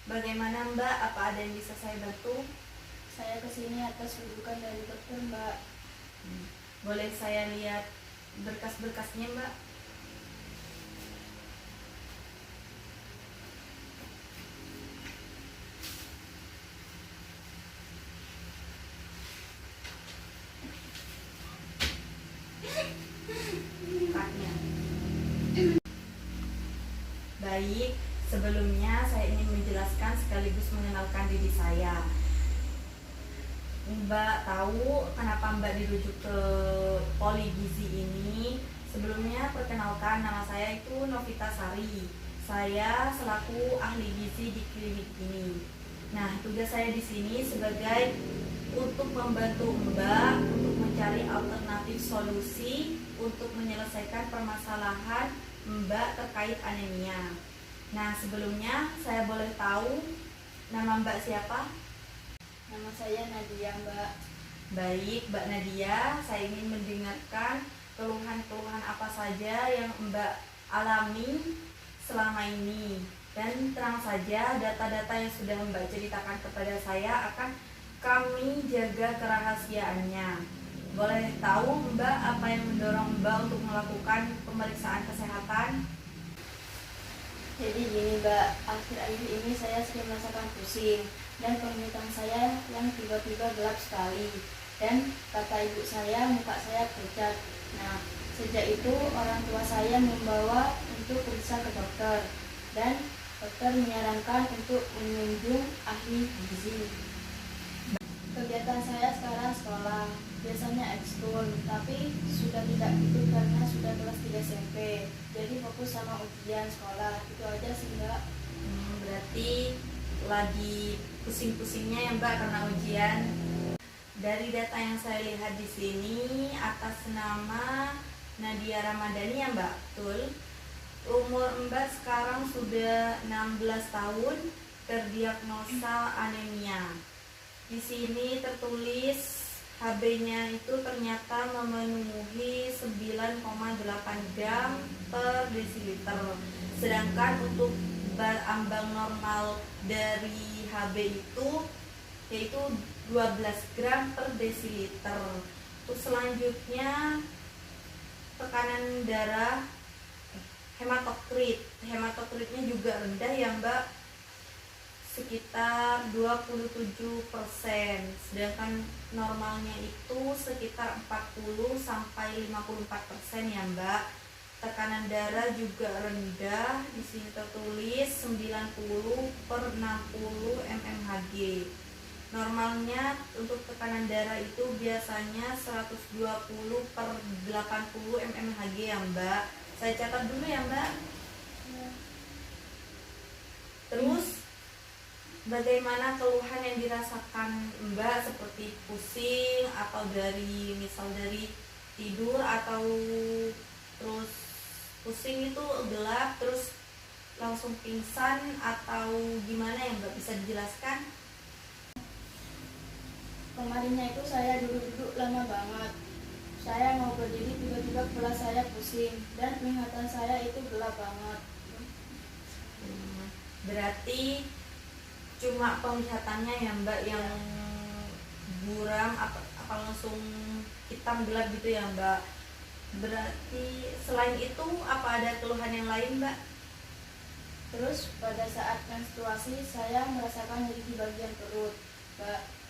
Bagaimana Mbak? Apa ada yang bisa saya bantu? Saya kesini atas rujukan dari dokter, Mbak. Boleh saya lihat berkas-berkasnya Mbak? Kaknya. Baik, sebelumnya saya ingin menjelaskan sekaligus mengenalkan diri saya. Mbak tahu kenapa Mbak dirujuk ke poli gizi ini? Sebelumnya perkenalkan, nama saya itu Novita Sari. Saya selaku ahli gizi di klinik ini. Nah, tugas saya di sini sebagai untuk membantu Mbak untuk mencari alternatif solusi untuk menyelesaikan permasalahan Mbak terkait anemia. Nah, sebelumnya saya boleh tahu nama Mbak siapa? Nama saya Nadia, Mbak. Baik, Mbak Nadia, saya ingin mendengarkan keluhan-keluhan apa saja yang Mbak alami selama ini. Dan terang saja, data-data yang sudah Mbak ceritakan kepada saya akan kami jaga kerahasiaannya. Boleh tahu Mbak apa yang mendorong Mbak untuk melakukan pemeriksaan kesehatan? Jadi gini, Mbak, akhir-akhir ini saya sering merasakan pusing dan penglihatan saya yang tiba-tiba gelap sekali. Dan kata ibu saya, muka saya pucat. Nah, sejak itu orang tua saya membawa untuk periksa ke dokter. Dan dokter menyarankan untuk mengunjung ahli gizi. Kegiatan saya sekarang sekolah, biasanya ekskul, tapi sudah tidak ikut karena sudah kelas 3 SMP. Jadi fokus sama ujian sekolah, itu aja sih, Mbak. Berarti lagi pusing-pusingnya ya Mbak karena ujian. Dari data yang saya lihat di sini atas nama Nadia Ramadhani ya Mbak, betul? Umur Mbak sekarang sudah 16 tahun, terdiagnosa anemia. Di sini tertulis HB-nya itu ternyata memenuhi 9,8 gram per desiliter. Sedangkan untuk ambang normal dari HB itu yaitu 12 gram per desiliter. Untuk selanjutnya tekanan darah, hematokritnya juga rendah ya Mbak, sekitar 27%, sedangkan normalnya itu sekitar 40 sampai 54% ya Mbak. Tekanan darah juga rendah, di sini tertulis 90 per 60 mmHg. Normalnya untuk tekanan darah itu biasanya 120 per 80 mmHg ya Mbak. Saya catat dulu ya Mbak. Terus bagaimana keluhan yang dirasakan Mbak, seperti pusing atau dari tidur, atau terus pusing itu gelap terus langsung pingsan, atau gimana ya Mbak, bisa dijelaskan? Kemarinnya itu saya duduk-duduk lama banget. Saya mau berdiri, tiba-tiba kepala saya pusing dan penglihatan saya itu gelap banget. Berarti cuma penglihatannya ya Mbak yang buram, apa langsung hitam gelap gitu ya Mbak. Berarti selain itu apa ada keluhan yang lain Mbak? Terus pada saat menstruasi saya merasakan nyeri di bagian perut, Mbak.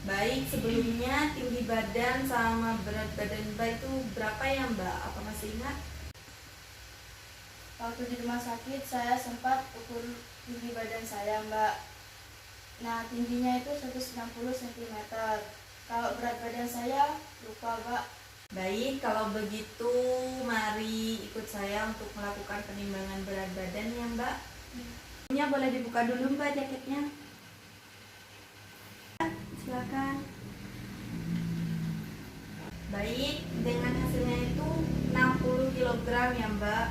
Baik, sebelumnya tinggi badan sama berat badan Mbak itu berapa ya Mbak? Apa masih ingat? Waktu di rumah sakit saya sempat ukur tinggi badan saya, Mbak. Nah, tingginya itu 160 cm. Kalau berat badan saya lupa, Mbak. Baik, kalau begitu mari ikut saya untuk melakukan penimbangan berat badan ya Mbak. Ini boleh dibuka dulu Mbak jaketnya. Silakan. Baik, dengan hasilnya itu 60 kg ya Mbak.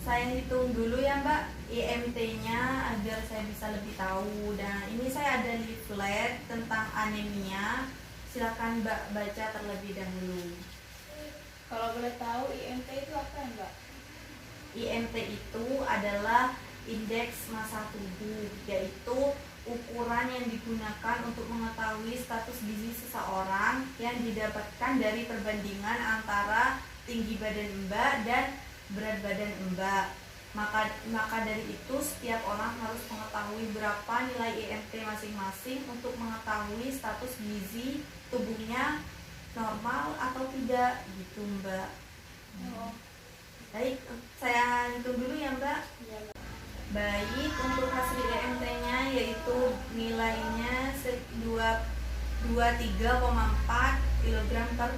Saya hitung dulu ya Mbak IMT-nya agar saya bisa lebih tahu. Dan ini saya ada leaflet tentang anemia. Silakan Mbak baca terlebih dahulu. Kalau boleh tahu IMT itu apa ya Mbak? IMT itu adalah indeks massa tubuh, yaitu ukuran yang digunakan untuk mengetahui status gizi seseorang yang didapatkan dari perbandingan antara tinggi badan Mbak dan berat badan Mbak. Maka dari itu setiap orang harus mengetahui berapa nilai IMT masing-masing untuk mengetahui status gizi tubuhnya normal atau tidak, gitu Mbak. Baik, saya hitung dulu ya Mbak. Iya, Mbak. Baik, untuk hasil IMT-nya yaitu nilainya 23,4 kg per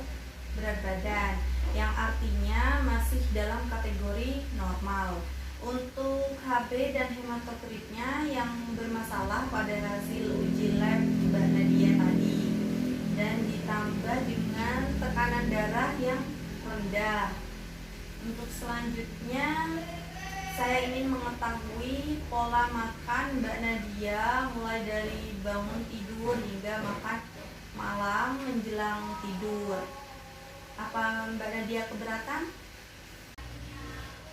berat badan, yang artinya masih dalam kategori normal. Untuk HB dan hematokritnya yang bermasalah pada hasil uji lab Mbak Nadia tadi, dan ditambah dengan tekanan darah yang rendah. Untuk selanjutnya saya ingin mengetahui pola makan Mbak Nadia mulai dari bangun tidur hingga makan malam menjelang tidur. Apa Mbak Nadia keberatan?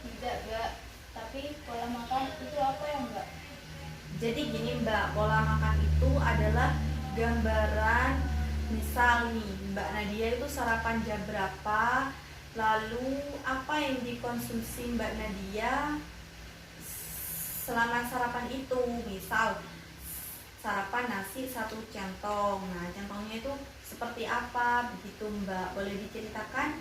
Tidak, Mbak. Tapi pola makan itu apa ya, Mbak? Jadi gini Mbak, pola makan itu adalah gambaran, misal nih Mbak Nadia itu sarapan jam berapa, lalu apa yang dikonsumsi Mbak Nadia selama sarapan itu. Misal sarapan nasi 1 centong, nah centongnya itu seperti apa begitu Mbak, boleh diceritakan?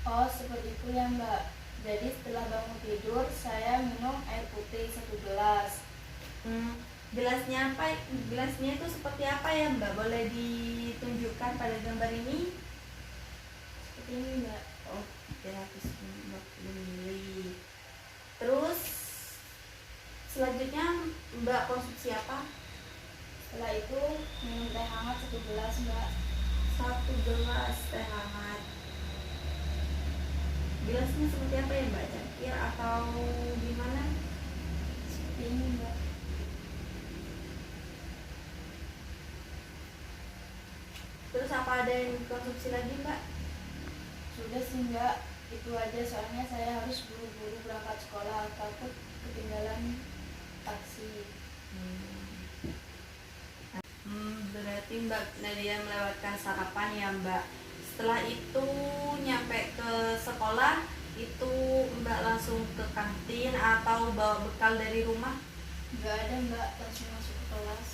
Oh, seperti itu ya, Mbak. Jadi setelah bangun tidur, saya minum air putih 1 gelas. Gelasnya apa? Gelasnya itu seperti apa ya Mbak? Boleh ditunjukkan pada gambar ini? Seperti ini, Mbak. Oh, 350 ml. Terus selanjutnya Mbak konsumsi apa? Setelah itu minum teh hangat 1 gelas, Mbak. 1 gelas teh hangat. Gelasnya seperti apa ya Mbak? Cangkir atau gimana? Seperti ini, Mbak. Terus apa ada yang dikonsumsi lagi Mbak? Sudah sih, Mbak. Itu aja, soalnya saya harus buru-buru berangkat sekolah, takut ketinggalan taksi. Berarti Mbak Nadia melewatkan sarapan ya Mbak. Setelah itu nyampe ke sekolah, itu Mbak langsung ke kantin atau bawa bekal dari rumah? Nggak ada, Mbak. Langsung masuk ke kelas.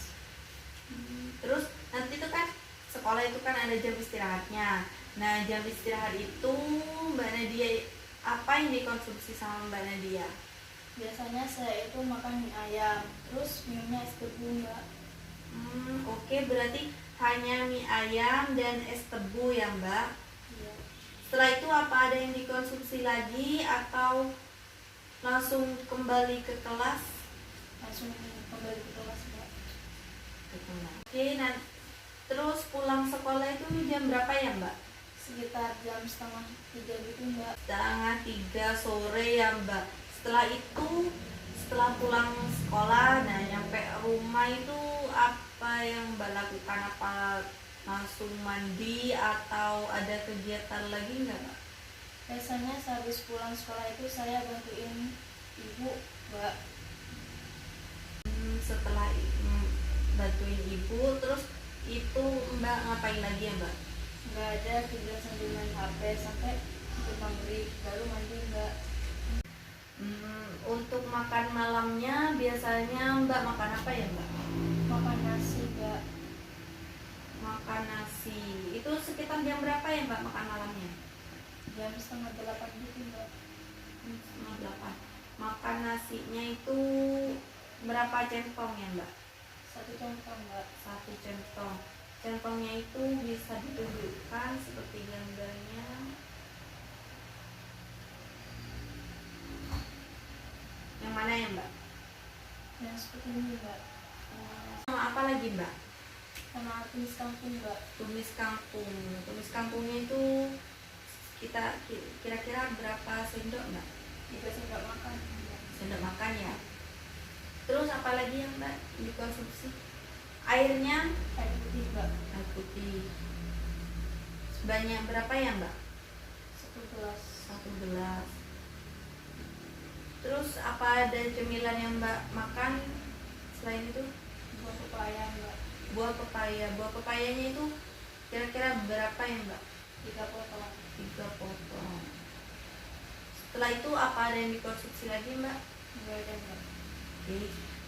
Terus nanti itu kan sekolah itu kan ada jam istirahatnya. Nah jam istirahat itu Mbak Nadia apa yang dikonsumsi sama Mbak Nadia? Biasanya saya itu makan mie ayam, terus minumnya es tebu, Mbak. Oke, berarti hanya mie ayam dan es tebu ya Mbak. Iya. Setelah itu apa ada yang dikonsumsi lagi atau langsung kembali ke kelas? Langsung kembali ke kelas, Mbak. Oke, nah terus pulang sekolah itu jam berapa ya Mbak? Sekitar jam 2:30 gitu, Mbak. 2:30 sore ya Mbak. Setelah itu, setelah pulang sekolah, nah nyampe rumah itu apa yang Mbak lakukan? Apa langsung mandi atau ada kegiatan lagi nggak Mbak? Biasanya sehabis pulang sekolah itu saya bantuin ibu, Mbak. Setelah bantuin ibu, terus itu Mbak ngapain lagi ya Mbak? Nggak ada, tinggal sambil main HP sampai untuk maghrib, baru mandi, Mbak. Untuk makan malamnya biasanya Mbak makan apa ya Mbak? Makan nasi, Mbak. Makan nasi. Itu sekitar jam berapa ya Mbak makan malamnya? Jam 7:30 gitu, Mbak. 7:30. Makan nasinya itu berapa centong ya Mbak? 1 centong, Mbak. 1 centong. Centongnya itu bisa ditunjukkan seperti gambarnya. Yang mana ya Mbak? Yang seperti ini, Mbak. Sama apa lagi Mbak? Sama tumis kangkung, Mbak. Tumis kangkung. Tumis kangkungnya itu kita kira-kira berapa sendok Mbak? 3 sendok makan, Mbak. Sendok makan ya. Terus apa lagi yang Mbak dikonsumsi? Airnya? Air putih, Mbak. Air putih. Sebanyak berapa ya Mbak? 1 gelas. 1 gelas. Terus apa ada cemilan yang Mbak makan selain itu? Buah pepaya Mbak, Buah pepayanya itu kira-kira berapa ya Mbak? 3 potong. 3 potong. Setelah itu apa ada yang dikonsumsi lagi Mbak? Enggak ada Mbak. Oke,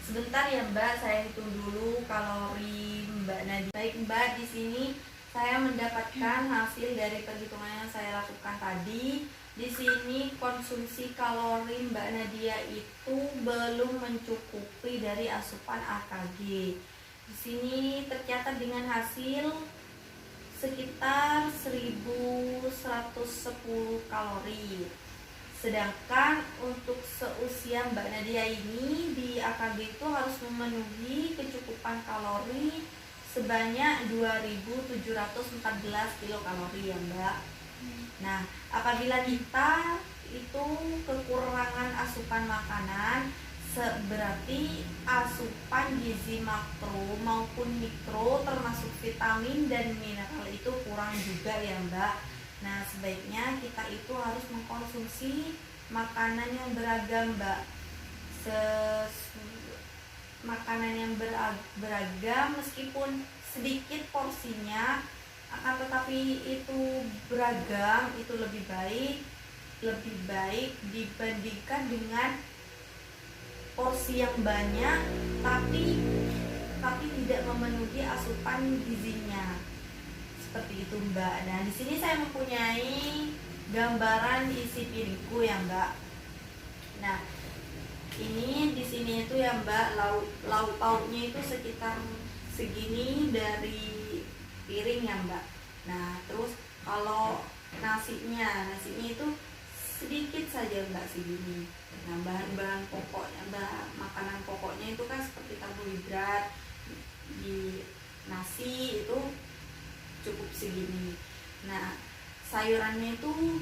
sebentar ya Mbak, saya hitung dulu kalori Mbak Nadia. Baik Mbak, di sini saya mendapatkan hasil dari perhitungan yang saya lakukan tadi. Di sini konsumsi kalori Mbak Nadia itu belum mencukupi dari asupan AKG. Di sini tercatat dengan hasil sekitar 1110 kalori. Sedangkan untuk seusia Mbak Nadia ini di AKG itu harus memenuhi kecukupan kalori sebanyak 2714 kilokalori ya Mbak. Nah, apabila kita itu kekurangan asupan makanan, berarti asupan gizi makro maupun mikro termasuk vitamin dan mineral itu kurang juga ya Mbak. Nah, sebaiknya kita itu harus mengkonsumsi makanan yang beragam Mbak. Makanan yang beragam meskipun sedikit porsinya, akan tetapi itu beragam, itu lebih baik dibandingkan dengan porsi yang banyak tapi tidak memenuhi asupan gizinya. Seperti itu Mbak. Nah, di sini saya mempunyai gambaran isi piringku ya Mbak. Nah, ini di sini itu ya Mbak, lauk pauknya itu sekitar segini dari piring ya Mbak. Nah, terus kalau nasinya itu sedikit saja Mbak, segini. Nah, bahan-bahan pokoknya makanan pokoknya itu kan seperti karbohidrat, di nasi itu cukup segini. Nah, sayurannya itu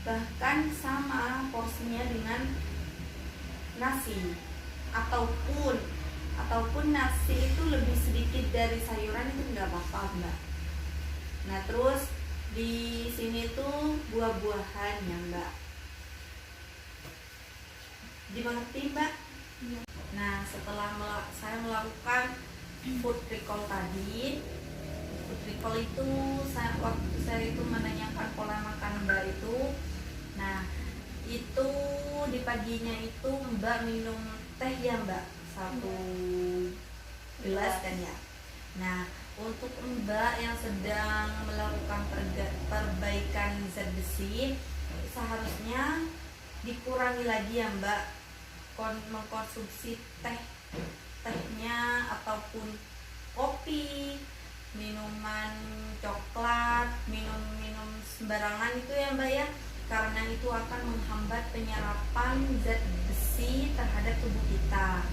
bahkan sama porsinya dengan nasi, ataupun nasi itu lebih sedikit dari sayuran itu nggak apa-apa Mbak. Nah, terus di sini tuh buah-buahan ya Mbak. Dimengerti Mbak? Iya. Nah, setelah saya melakukan food recall tadi, itu waktu saya itu menanyakan pola makan Mbak itu. Nah, itu di paginya itu Mbak minum teh ya Mbak, 1 gelas kan ya. Nah, untuk Mbak yang sedang melakukan perbaikan zat besi, seharusnya dikurangi lagi ya Mbak mengkonsumsi tehnya ataupun kopi, minuman coklat, minum sembarangan itu ya Mbak ya, karena itu akan menghambat penyerapan zat besi terhadap tubuh kita.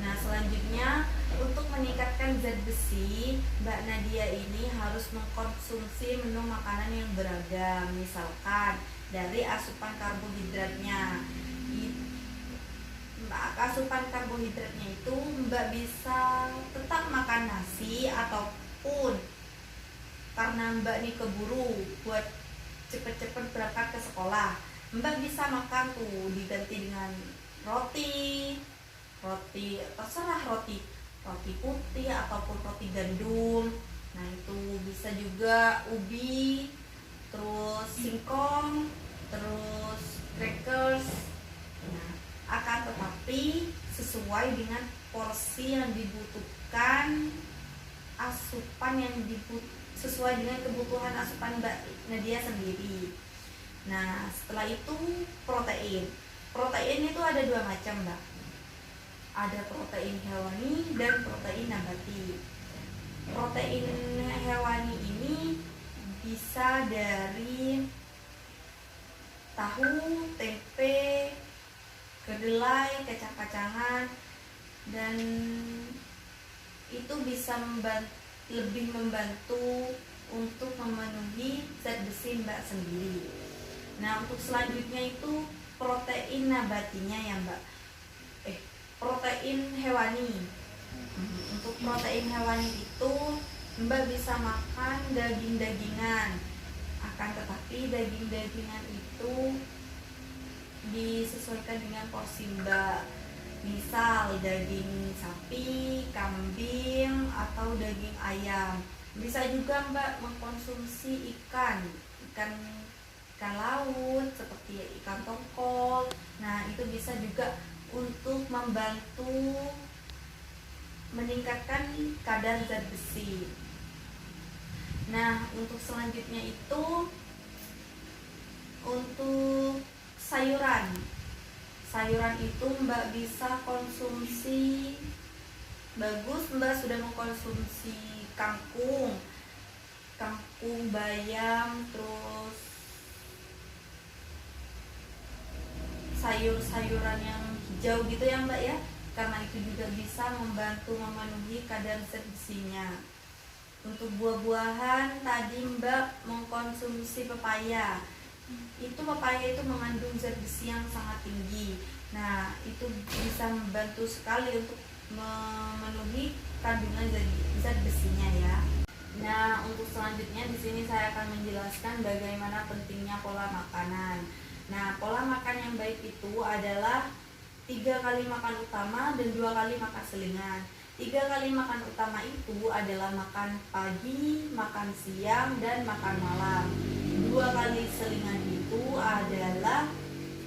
Nah, selanjutnya untuk meningkatkan zat besi, Mbak Nadia ini harus mengkonsumsi menu makanan yang beragam, misalkan dari asupan karbohidratnya. Asupan karbohidratnya itu Mbak bisa tetap makan nasi, ataupun karena Mbak nih keburu buat cepet-cepet berangkat ke sekolah, Mbak bisa makan tuh diganti dengan roti terserah, roti putih ataupun roti gandum. Nah, itu bisa juga ubi, terus singkong, terus crackers. Nah, akan tetapi sesuai dengan porsi yang dibutuhkan, asupan yang sesuai dengan kebutuhan asupan Mbak Nadia sendiri. Nah, setelah itu protein itu ada 2 macam Mbak, ada protein hewani dan protein nabati. Protein hewani ini bisa dari tahu, tempe, kedelai, kacang-kacangan, dan itu bisa lebih membantu untuk memenuhi zat besi Mbak sendiri. Nah, untuk selanjutnya itu protein nabatinya ya Mbak, protein hewani. Untuk protein hewani itu Mbak bisa makan daging-dagingan, akan tetapi daging-dagingan itu disesuaikan dengan porsi Mbak. Misal daging sapi, kambing, atau daging ayam. Bisa juga Mbak mengkonsumsi ikan laut seperti ikan tongkol. Nah, itu bisa juga untuk membantu meningkatkan kadar zat besi. Nah, untuk selanjutnya itu untuk sayuran. Sayuran itu Mbak bisa konsumsi. Bagus Mbak sudah mengkonsumsi kangkung, bayam, terus sayur-sayuran yang hijau gitu ya Mbak ya, karena itu juga bisa membantu memenuhi kadar zat besinya. Untuk buah-buahan tadi Mbak mengkonsumsi pepaya. Pepaya itu mengandung zat besi yang sangat tinggi. Nah, itu bisa membantu sekali untuk memenuhi kandungan zat besinya ya. Nah, untuk selanjutnya di sini saya akan menjelaskan bagaimana pentingnya pola makanan. Nah, pola makan yang baik itu adalah 3 kali makan utama dan 2 kali makan selingan. 3 kali makan utama itu adalah makan pagi, makan siang, dan makan malam. 2 kali selingan itu adalah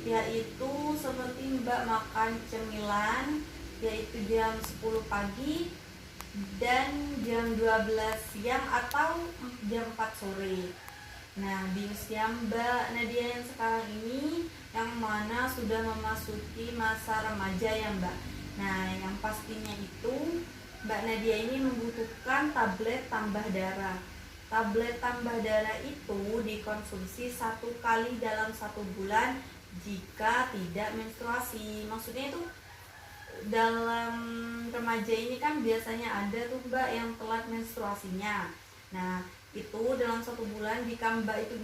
yaitu seperti Mbak makan cemilan, yaitu jam 10 pagi dan jam 12 siang atau jam 4 sore. Nah, di usia Mbak Nadia yang sekarang ini, yang mana sudah memasuki masa remaja ya Mbak. Nah, yang pastinya itu Mbak Nadia ini membutuhkan tablet tambah darah. Tablet tambah darah itu dikonsumsi 1 kali dalam 1 bulan jika tidak menstruasi. Maksudnya itu dalam remaja ini kan biasanya ada tuh Mbak yang telat menstruasinya. Nah, itu dalam 1 bulan jika Mbak itu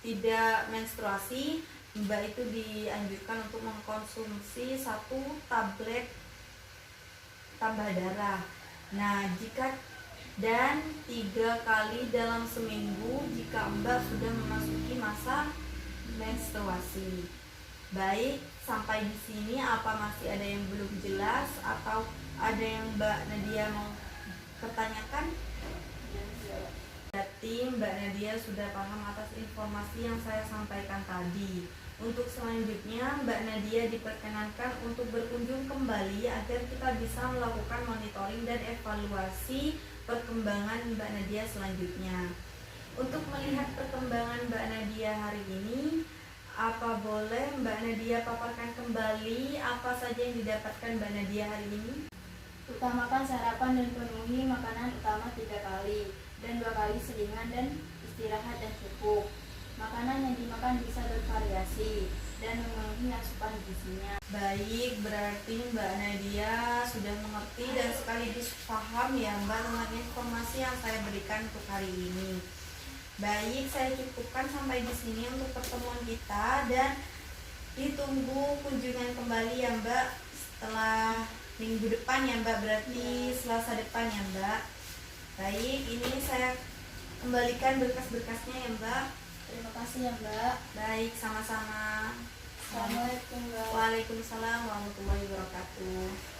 tidak menstruasi, Mbak itu dianjurkan untuk mengkonsumsi 1 tablet tambah darah. Nah, 3 kali dalam seminggu jika Mbak sudah memasuki masa menstruasi. Baik, sampai di sini apa masih ada yang belum jelas atau ada yang Mbak Nadia mau pertanyakan? Berarti Mbak Nadia sudah paham atas informasi yang saya sampaikan tadi. Untuk selanjutnya Mbak Nadia diperkenankan untuk berkunjung kembali agar kita bisa melakukan monitoring dan evaluasi perkembangan Mbak Nadia selanjutnya. Untuk melihat perkembangan Mbak Nadia hari ini, apa boleh Mbak Nadia paparkan kembali apa saja yang didapatkan Mbak Nadia hari ini? Utamakan sarapan dan penuhi makanan utama 3 kali dan 2 kali selingan dan istirahat yang cukup. Makanan yang dimakan bisa bervariasi dan memenuhi asupan gizinya. Baik, berarti Mbak Nadia sudah mengerti dan sekaligus paham ya Mbak dengan informasi yang saya berikan untuk hari ini. Baik, saya cukupkan sampai di sini untuk pertemuan kita dan ditunggu kunjungan kembali ya Mbak setelah minggu depan ya Mbak, berarti Selasa depan ya Mbak. Baik, ini saya kembalikan berkas-berkasnya ya Mbak. Terima kasih ya Mbak. Baik, sama-sama. Assalamualaikum Mbak. Waalaikumsalam warahmatullahi wabarakatuh.